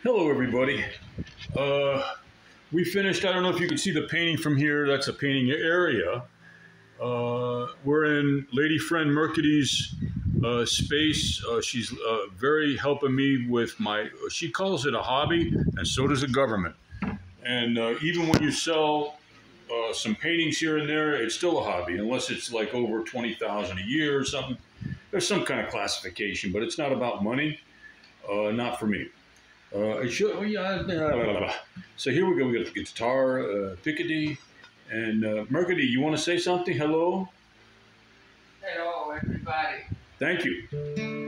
Hello, everybody. We finished. I don't know if you can see the painting from here. That's a painting area. We're in Lady Friend Mercady's space. She's very helping me with my, she calls it a hobby, and so does the government. And even when you sell some paintings here and there, it's still a hobby, unless it's like over 20,000 a year or something. There's some kind of classification, but it's not about money. Not for me. Oh, yeah. So here we go. We got the guitar, Picardy, and Mercady. You want to say something? Hello. Hello, everybody. Thank you.